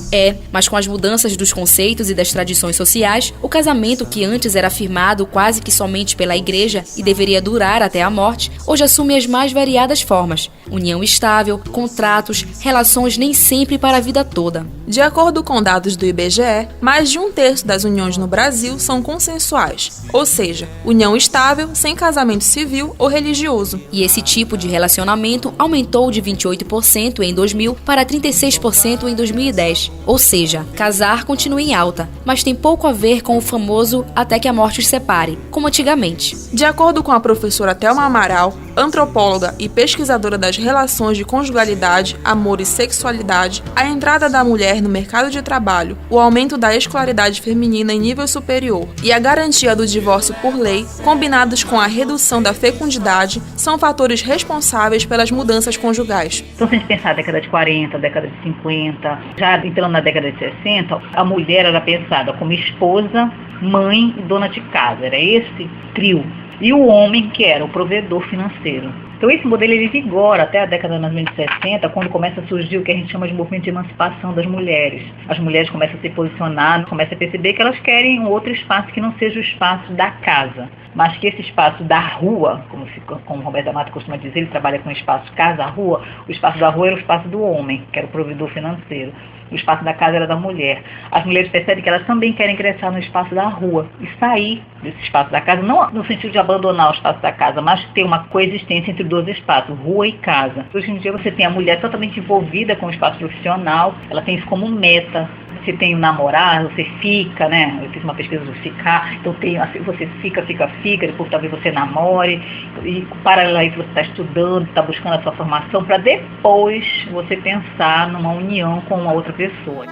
Mas com as mudanças dos conceitos e das tradições sociais, o casamento, que antes era firmado quase que somente pela igreja e deveria durar até a morte, hoje assume as mais variadas formas. União estável, contratos, relações nem sempre para a vida toda. De acordo com dados do IBGE, mais de 1/3 das uniões no Brasil são consensuais, ou seja, união estável sem casamento civil ou religioso. E esse tipo de relacionamento aumentou de 28% em 2000 para 36% em 2010. Ou seja, casar continua em alta, mas tem pouco a ver com o famoso até que a morte os separe, como antigamente. De acordo com a professora Thelma Amaral, antropóloga e pesquisadora das relações de conjugalidade, amor e sexualidade, a entrada da mulher no mercado de trabalho, o aumento da escolaridade feminina em nível superior e a garantia do divórcio por lei, combinados com a redução da fecundidade, são fatores responsáveis pelas mudanças conjugais. Então, se a gente pensar na década de 40, década de 50, já entrando na década de 60, a mulher era pensada como esposa, mãe e dona de casa. Era esse trio. E o homem, que era o provedor financeiro. Então esse modelo ele vigora até a década mais ou menos de 60, quando começa a surgir o que a gente chama de movimento de emancipação das mulheres. As mulheres começam a se posicionar, começam a perceber que elas querem um outro espaço que não seja o espaço da casa, mas que esse espaço da rua, como o Roberto Amato costuma dizer, ele trabalha com o espaço casa-rua, o espaço da rua era o espaço do homem, que era o provedor financeiro. O espaço da casa era da mulher. As mulheres percebem que elas também querem ingressar no espaço da rua e sair desse espaço da casa, não no sentido de abandonar o espaço da casa, mas ter uma coexistência entre dois espaços, rua e casa. Hoje em dia você tem a mulher totalmente envolvida com o espaço profissional, ela tem isso como meta. Você tem um namorado, você fica, né? Eu fiz uma pesquisa do ficar, então você fica, depois talvez você namore, e paralelo a isso você está estudando, está buscando a sua formação, para depois você pensar numa união com uma outra pessoa.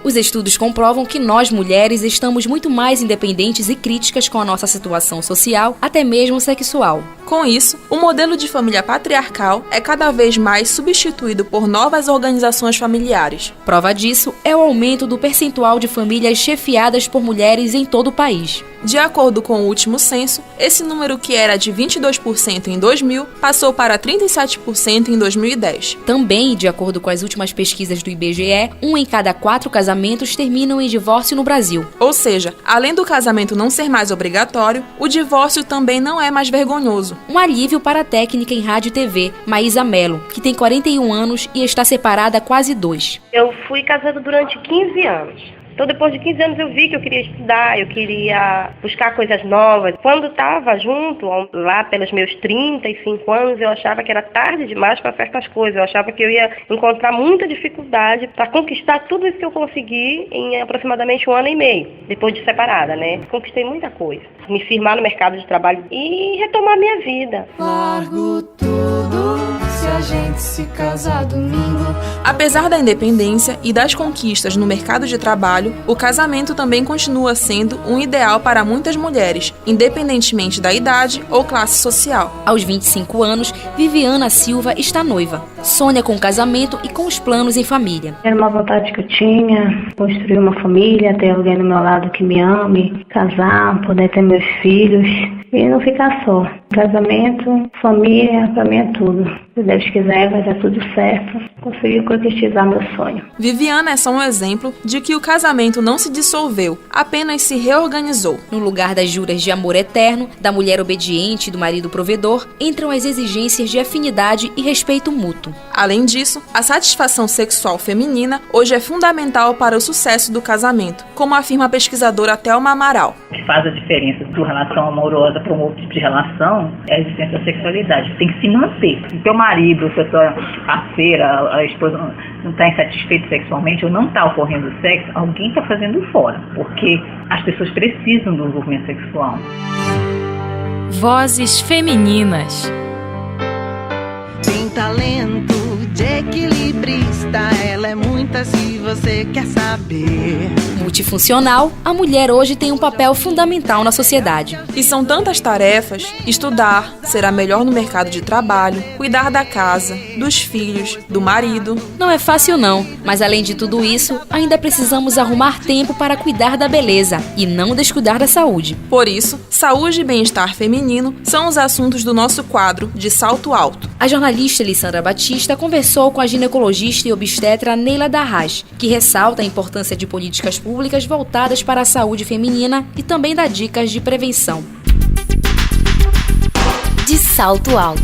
Os estudos comprovam que nós, mulheres, estamos muito mais independentes e críticas com a nossa situação social, até mesmo sexual. Com isso, o modelo de família patriarcal é cada vez mais substituído por novas organizações familiares. Prova disso é o aumento do percentual de famílias chefiadas por mulheres em todo o país. De acordo com o último censo, esse número, que era de 22% em 2000, passou para 37% em 2010. Também, de acordo com as últimas pesquisas do IBGE, 1 em cada 4 casamentos terminam em divórcio no Brasil. Ou seja, além do casamento não ser mais obrigatório, o divórcio também não é mais vergonhoso. Um alívio para a técnica em rádio e TV, Maísa Mello, que tem 41 anos e está separada há quase 2. Eu fui casada durante 15 anos. Então, depois de 15 anos, eu vi que eu queria estudar, eu queria buscar coisas novas. Quando estava junto, lá pelos meus 35 anos, eu achava que era tarde demais para certas coisas. Eu achava que eu ia encontrar muita dificuldade para conquistar tudo isso que eu consegui em aproximadamente 1 ano e meio, depois de separada, né? Conquistei muita coisa. Me firmar no mercado de trabalho e retomar minha vida. Largo tudo se a gente se casar domingo? Apesar da independência e das conquistas no mercado de trabalho, o casamento também continua sendo um ideal para muitas mulheres, independentemente da idade ou classe social. Aos 25 anos, Viviana Silva está noiva. Sonha com o casamento e com os planos em família. Era uma vontade que eu tinha, construir uma família, ter alguém do meu lado que me ame, casar, poder ter meus filhos e não ficar só. Casamento, família, pra mim é tudo. Se Deus quiser, vai dar tudo certo. Conseguir concretizar meu sonho. Viviana é só um exemplo de que o casamento não se dissolveu, apenas se reorganizou. No lugar das juras de amor eterno, da mulher obediente e do marido provedor, entram as exigências de afinidade e respeito mútuo. Além disso, a satisfação sexual feminina hoje é fundamental para o sucesso do casamento, como afirma a pesquisadora Thelma Amaral. O que faz a diferença de relação amorosa para um outro tipo de relação é a existência da sexualidade. Tem que se manter. Se teu marido, se a tua parceira, a esposa não está insatisfeita sexualmente ou não está ocorrendo sexo, alguém está fazendo fora, porque as pessoas precisam do envolvimento sexual. Vozes femininas. Tem talento de equilibrista, ela é muita se você quer saber. Multifuncional, a mulher hoje tem um papel fundamental na sociedade. E são tantas tarefas: estudar, ser a melhor no mercado de trabalho, cuidar da casa, dos filhos, do marido. Não é fácil não, mas além de tudo isso, ainda precisamos arrumar tempo para cuidar da beleza e não descuidar da saúde. Por isso, saúde e bem-estar feminino são os assuntos do nosso quadro de Salto Alto. A jornalista Elissandra Batista conversou com a ginecologista e obstetra Neila Darraz, que ressalta a importância de políticas públicas voltadas para a saúde feminina e também dá dicas de prevenção. De Salto Alto.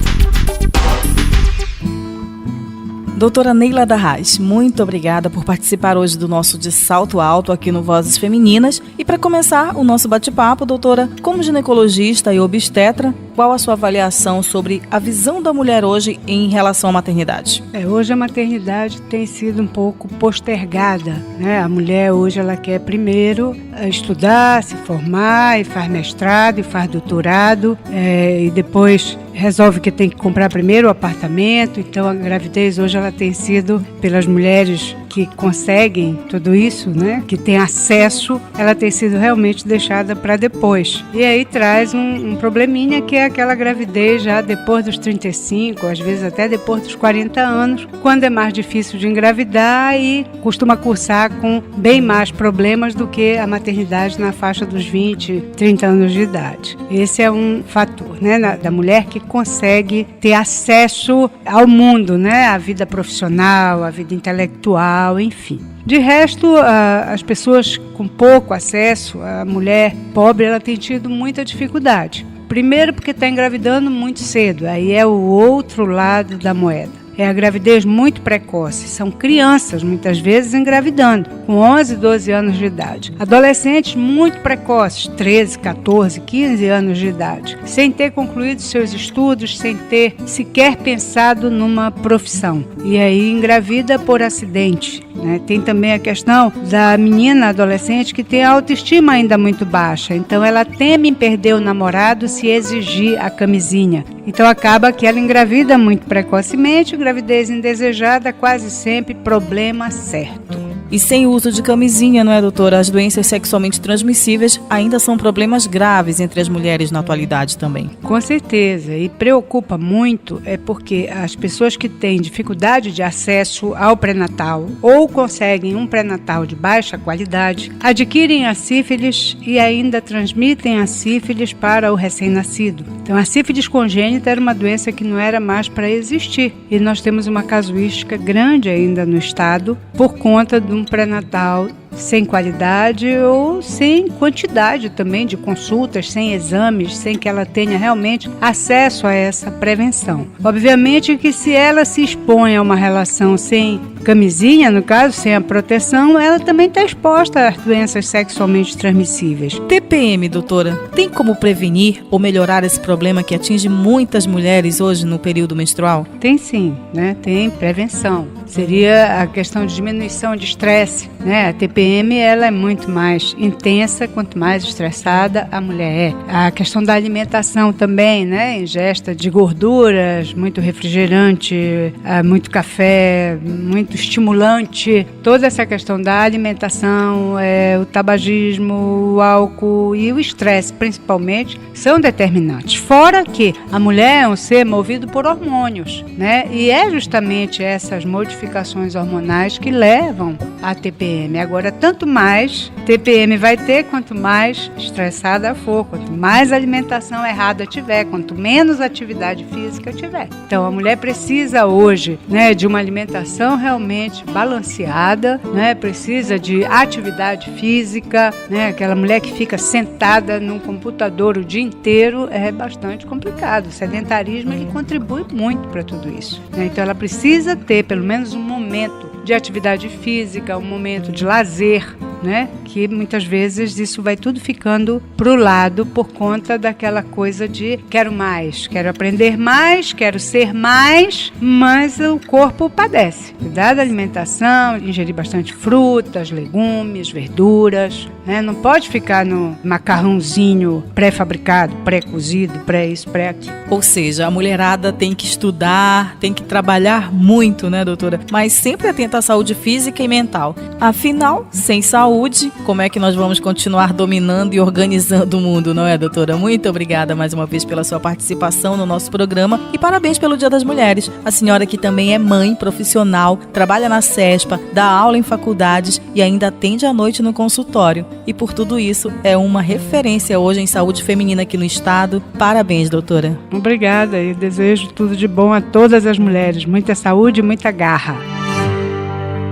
Doutora Neila Darraz, muito obrigada por participar hoje do nosso De Salto Alto aqui no Vozes Femininas. E para começar o nosso bate-papo, doutora, como ginecologista e obstetra, qual a sua avaliação sobre a visão da mulher hoje em relação à maternidade? Hoje a maternidade tem sido um pouco postergada, né? A mulher hoje ela quer primeiro estudar, se formar, e faz mestrado, e faz doutorado, e depois resolve que tem que comprar primeiro o apartamento. Então a gravidez hoje ela tem sido, pelas mulheres que conseguem tudo isso, né, que tem acesso, ela tem sido realmente deixada para depois. E aí traz um probleminha, que é aquela gravidez já depois dos 35, às vezes até depois dos 40 anos, quando é mais difícil de engravidar e costuma cursar com bem mais problemas do que a maternidade na faixa dos 20, 30 anos de idade. Esse é um fator, né, da mulher que consegue ter acesso ao mundo, né, à vida profissional, à vida intelectual, enfim. De resto, as pessoas com pouco acesso, a mulher pobre, ela tem tido muita dificuldade. Primeiro porque está engravidando muito cedo, aí é o outro lado da moeda. É a gravidez muito precoce, são crianças muitas vezes engravidando, com 11, 12 anos de idade. Adolescentes muito precoces, 13, 14, 15 anos de idade, sem ter concluído seus estudos, sem ter sequer pensado numa profissão. E aí engravida por acidente, né? Tem também a questão da menina adolescente que tem a autoestima ainda muito baixa, então ela teme em perder o namorado se exigir a camisinha. Então acaba que ela engravida muito precocemente, gravidez indesejada, quase sempre problema certo. E sem o uso de camisinha, não é, doutora? As doenças sexualmente transmissíveis ainda são problemas graves entre as mulheres na atualidade também. Com certeza, e preocupa muito porque as pessoas que têm dificuldade de acesso ao pré-natal ou conseguem um pré-natal de baixa qualidade, adquirem a sífilis e ainda transmitem a sífilis para o recém-nascido. Então a sífilis congênita era uma doença que não era mais para existir, e nós temos uma casuística grande ainda no estado por conta de um pré-natal sem qualidade ou sem quantidade também de consultas, sem exames, sem que ela tenha realmente acesso a essa prevenção. Obviamente que se ela se expõe a uma relação sem camisinha, no caso, sem a proteção, ela também está exposta às doenças sexualmente transmissíveis. TPM, doutora, tem como prevenir ou melhorar esse problema que atinge muitas mulheres hoje no período menstrual? Tem sim, né? Tem prevenção. Seria a questão de diminuição de estresse, né? A TPM TPM ela é muito mais intensa quanto mais estressada a mulher é. A questão da alimentação também, né? Ingesta de gorduras, muito refrigerante, muito café, muito estimulante. Toda essa questão da alimentação, o tabagismo, o álcool e o estresse, principalmente, são determinantes. Fora que a mulher é um ser movido por hormônios, né? E é justamente essas modificações hormonais que levam a TPM. Agora, tanto mais TPM vai ter, quanto mais estressada for, quanto mais alimentação errada tiver, quanto menos atividade física tiver. Então, a mulher precisa hoje, né, de uma alimentação realmente balanceada, né? Precisa de atividade física, né? Aquela mulher que fica sentada num computador o dia inteiro é bastante complicado. O sedentarismo ele contribui muito para tudo isso, né? Então, ela precisa ter pelo menos um momento de atividade física, um momento de lazer, né? Que muitas vezes isso vai tudo ficando pro lado por conta daquela coisa de quero mais, quero aprender mais, quero ser mais, mas o corpo padece. Cuidar da alimentação, ingerir bastante frutas, legumes, verduras, né? Não pode ficar no macarrãozinho pré-fabricado, pré-cozido, pré-isso, pré-aquilo. Ou seja, a mulherada tem que estudar, tem que trabalhar muito, né, doutora? Mas sempre atenta à saúde física e mental. Afinal, sem saúde, como é que nós vamos continuar dominando e organizando o mundo, não é, doutora? Muito obrigada mais uma vez pela sua participação no nosso programa e parabéns pelo Dia das Mulheres. A senhora que também é mãe profissional, trabalha na CESPA, dá aula em faculdades e ainda atende à noite no consultório. E por tudo isso, é uma referência hoje em saúde feminina aqui no estado. Parabéns, doutora. Obrigada e desejo tudo de bom a todas as mulheres. Muita saúde e muita garra.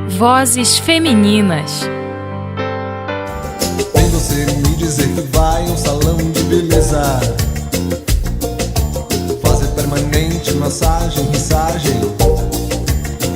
Vozes femininas. Vem você me dizer que vai a um salão de beleza, fazer permanente massagem, rissagem,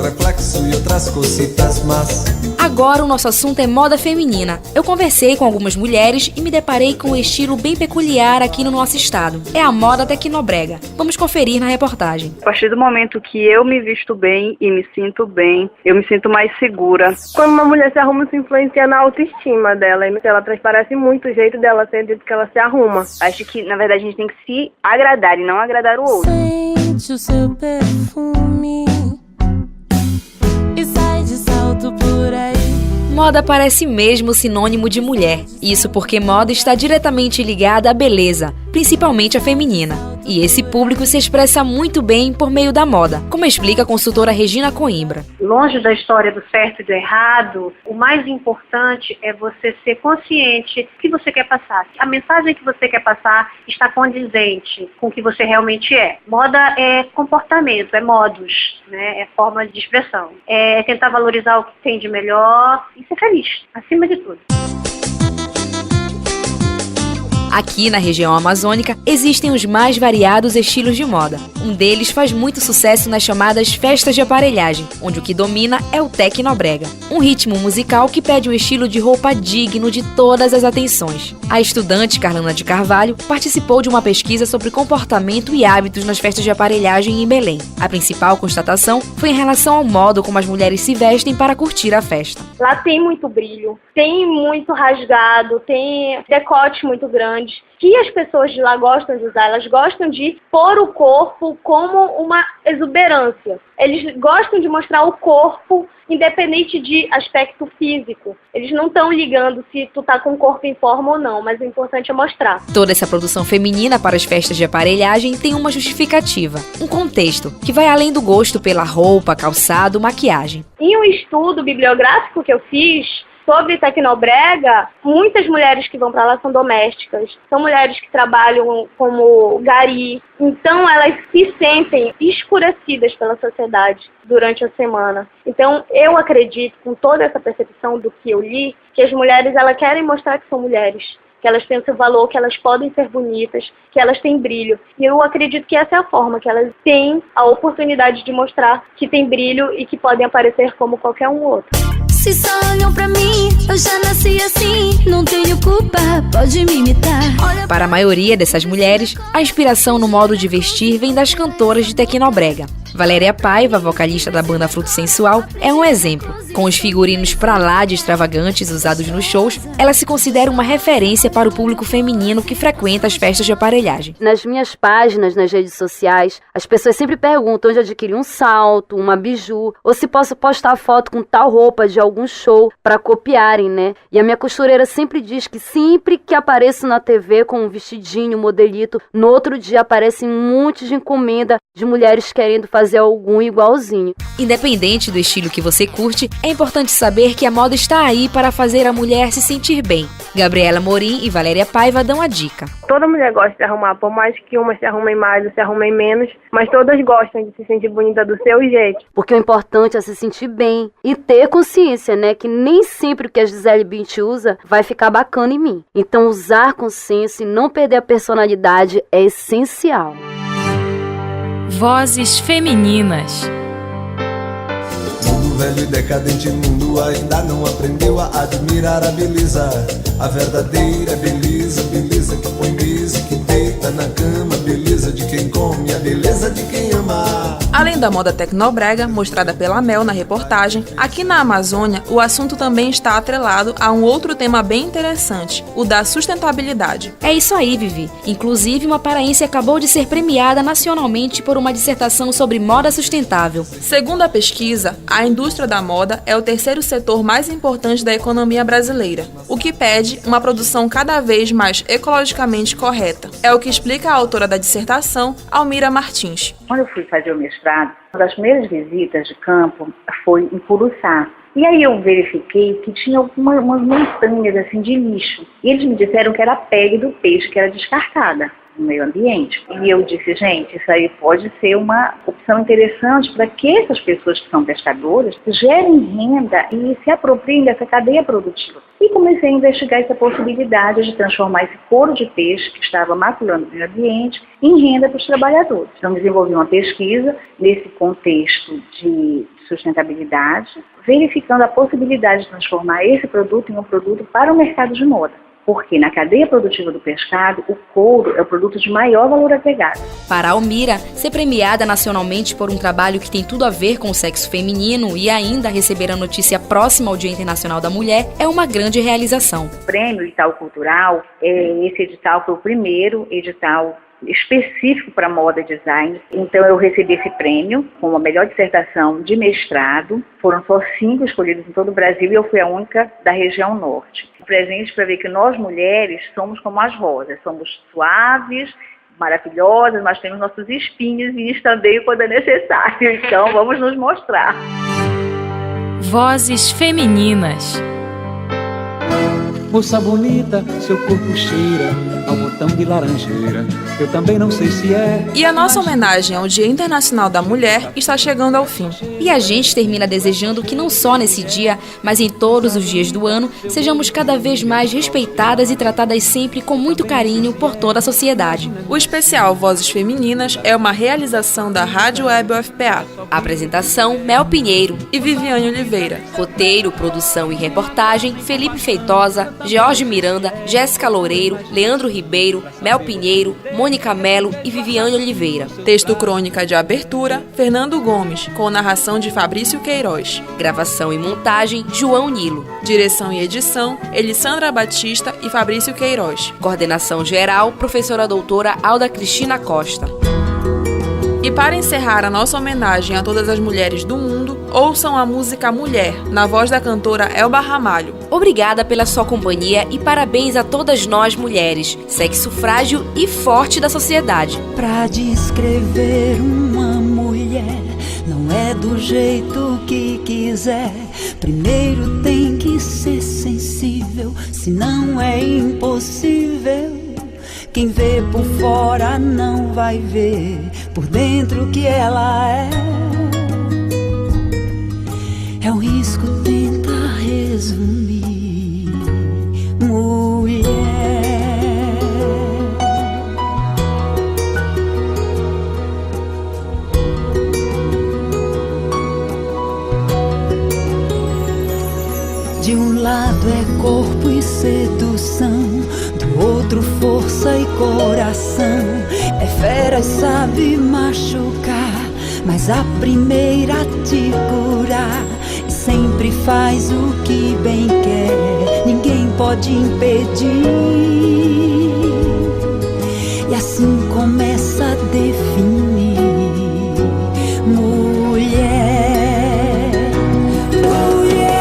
reflexo e outras cositas más. Agora o nosso assunto é moda feminina. Eu conversei com algumas mulheres e me deparei com um estilo bem peculiar aqui no nosso estado. É a moda tecnobrega. Vamos conferir na reportagem. A partir do momento que eu me visto bem e me sinto bem, eu me sinto mais segura. Quando uma mulher se arruma, isso influencia na autoestima dela. Ela transparece muito o jeito dela ser, do jeito que ela se arruma. Acho que, na verdade, a gente tem que se agradar e não agradar o outro. Sente o seu perfume e sai de salto por aí. Moda parece mesmo sinônimo de mulher. Isso porque moda está diretamente ligada à beleza, principalmente a feminina. E esse público se expressa muito bem por meio da moda, como explica a consultora Regina Coimbra. Longe da história do certo e do errado, o mais importante é você ser consciente do que você quer passar. A mensagem que você quer passar está condizente com o que você realmente é. Moda é comportamento, é modos, né? É forma de expressão. É tentar valorizar o que tem de melhor e ser feliz, acima de tudo. Aqui na região amazônica existem os mais variados estilos de moda. Um deles faz muito sucesso nas chamadas festas de aparelhagem, onde o que domina é o tecnobrega. Um ritmo musical que pede um estilo de roupa digno de todas as atenções. A estudante Carlana de Carvalho participou de uma pesquisa sobre comportamento e hábitos nas festas de aparelhagem em Belém. A principal constatação foi em relação ao modo como as mulheres se vestem para curtir a festa. Lá tem muito brilho, tem muito rasgado, tem decote muito grande, que as pessoas de lá gostam de usar. Elas gostam de pôr o corpo como uma exuberância. Eles gostam de mostrar o corpo independente de aspecto físico. Eles não estão ligando se tu tá com o corpo em forma ou não, mas o importante é mostrar. Toda essa produção feminina para as festas de aparelhagem tem uma justificativa, um contexto que vai além do gosto pela roupa, calçado, maquiagem. Em um estudo bibliográfico que eu fiz sobre tecnobrega, muitas mulheres que vão para lá são domésticas, são mulheres que trabalham como gari, então elas se sentem escurecidas pela sociedade durante a semana. Então eu acredito, com toda essa percepção do que eu li, que as mulheres elas querem mostrar que são mulheres, que elas têm o seu valor, que elas podem ser bonitas, que elas têm brilho. E eu acredito que essa é a forma, que elas têm a oportunidade de mostrar que tem brilho e que podem aparecer como qualquer um outro. Se só olham pra mim, eu já nasci assim, não tenho culpa, pode me imitar. Para a maioria dessas mulheres, a inspiração no modo de vestir vem das cantoras de tecnobrega. Valéria Paiva, vocalista da banda Fruto Sensual, é um exemplo. Com os figurinos pra lá de extravagantes usados nos shows, ela se considera uma referência para o público feminino que frequenta as festas de aparelhagem. Nas minhas páginas, nas redes sociais, as pessoas sempre perguntam onde adquirir um salto, uma biju, ou se posso postar foto com tal roupa de algum show para copiarem, né? E a minha costureira sempre diz que sempre que apareço na TV com um vestidinho, um modelito, no outro dia aparecem um monte de encomenda de mulheres querendo fazer algum igualzinho. Independente do estilo que você curte, é importante saber que a moda está aí para fazer a mulher se sentir bem. Gabriela Morim e Valéria Paiva dão a dica. Toda mulher gosta de arrumar, por mais que umas se arrumem mais ou se arrumem menos, mas todas gostam de se sentir bonita do seu jeito. Porque o importante é se sentir bem e ter consciência, né, que nem sempre o que a Gisele Bündchen usa vai ficar bacana em mim. Então usar com senso e não perder a personalidade é essencial. Vozes femininas. Mundo velho e decadente, mundo ainda não aprendeu a admirar a beleza. A verdadeira beleza, beleza que põe mesa, que deita na cama, beleza de quem come, a beleza de quem ama. Além da moda tecnobrega, mostrada pela Mel na reportagem, aqui na Amazônia o assunto também está atrelado a um outro tema bem interessante, o da sustentabilidade. É isso aí, Vivi. Inclusive, uma paraense acabou de ser premiada nacionalmente por uma dissertação sobre moda sustentável. Segundo a pesquisa, a indústria da moda é o terceiro setor mais importante da economia brasileira, o que pede uma produção cada vez mais ecologicamente correta. É o que explica a autora da dissertação, Almira Martins. Quando eu fui fazer o mestrado, uma das primeiras visitas de campo foi em Puruçá. E aí eu verifiquei que tinha umas montanhas assim, de lixo. E eles me disseram que era a pele do peixe que era descartada no meio ambiente. E eu disse, gente, isso aí pode ser uma opção interessante para que essas pessoas que são pescadoras gerem renda e se apropriem dessa cadeia produtiva. E comecei a investigar essa possibilidade de transformar esse couro de peixe que estava maculando o meio ambiente em renda para os trabalhadores. Então desenvolvi uma pesquisa nesse contexto de sustentabilidade, verificando a possibilidade de transformar esse produto em um produto para o mercado de moda. Porque na cadeia produtiva do pescado, o couro é o produto de maior valor agregado. Para Almira, ser premiada nacionalmente por um trabalho que tem tudo a ver com o sexo feminino e ainda receber a notícia próxima ao Dia Internacional da Mulher é uma grande realização. O Prêmio Edital Cultural, esse edital foi o primeiro edital específico para moda e design. Então eu recebi esse prêmio com a melhor dissertação de mestrado. Foram só 5 escolhidos em todo o Brasil e eu fui a única da região norte. Presente para ver que nós mulheres somos como as rosas, somos suaves, maravilhosas, mas temos nossos espinhos e estandeiam quando é necessário. Então vamos nos mostrar. Vozes femininas. Moça bonita, seu corpo cheira ao botão de laranjeira. Eu também não sei se é. E a nossa homenagem ao Dia Internacional da Mulher está chegando ao fim. E a gente termina desejando que não só nesse dia, mas em todos os dias do ano, sejamos cada vez mais respeitadas e tratadas sempre com muito carinho por toda a sociedade. O especial Vozes Femininas é uma realização da Rádio Web UFPA. Apresentação, Mel Pinheiro e Viviane Oliveira. Roteiro, produção e reportagem, Felipe Feitosa, Jorge Miranda, Jéssica Loureiro, Leandro Ribeiro, Mel Pinheiro, Mônica Melo e Viviane Oliveira. Texto crônica de abertura, Fernando Gomes, com narração de Fabrício Queiroz. Gravação e montagem, João Nilo. Direção e edição, Elissandra Batista e Fabrício Queiroz. Coordenação geral, professora doutora Alda Cristina Costa. E para encerrar a nossa homenagem a todas as mulheres do mundo, ouçam a música Mulher, na voz da cantora Elba Ramalho. Obrigada pela sua companhia e parabéns a todas nós mulheres, sexo frágil e forte da sociedade. Pra descrever uma mulher, não é do jeito que quiser. Primeiro tem que ser sensível, senão é impossível. Quem vê por fora não vai ver por dentro que ela é. É um risco tentar resumir. Mulher. De um lado é corpo e sedução, do outro força e coração. É fera e sabe machucar, mas a primeira a te curar. E sempre faz o que bem quer, ninguém pode impedir. E assim começa a definir mulher. Mulher,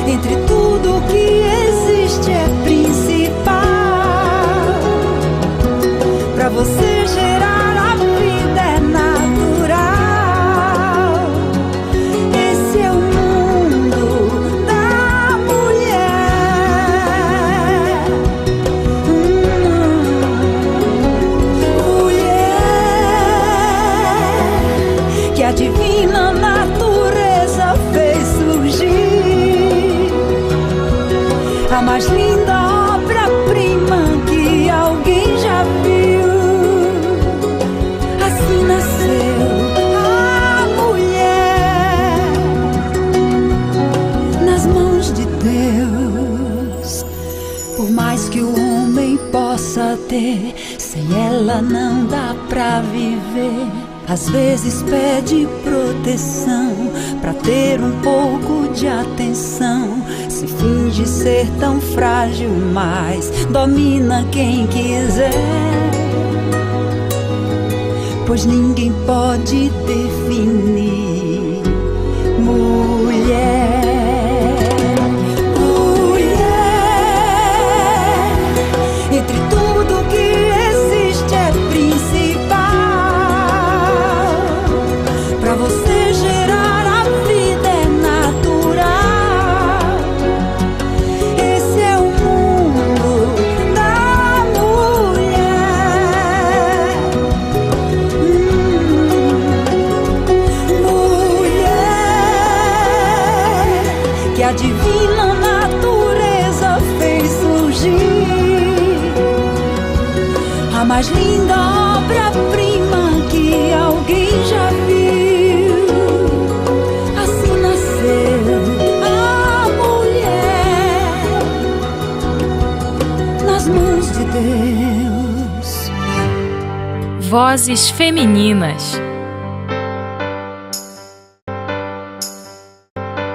entre tudo que existe é principal. Pra você gerar a vida é natural. Esse é o mundo da mulher. Mulher que a divina natureza fez surgir, a mais linda obra-prima que alguém já viu. Assim nasceu a mulher nas mãos de Deus. Por mais que o homem possa ter, sem ela não dá pra viver. Às vezes pede proteção pra ter um pouco de atenção. Se finge ser tão frágil, mas domina quem quiser. Pois ninguém pode definir mulher. Mulher, entre tudo que existe é principal. Pra você gerar a vida é natural. Esse é o mundo da mulher. Mulher que a divina natureza fez surgir, a mais linda obra-prima que alguém já viu. Assim nasceu a mulher nas mãos de Deus. Vozes femininas.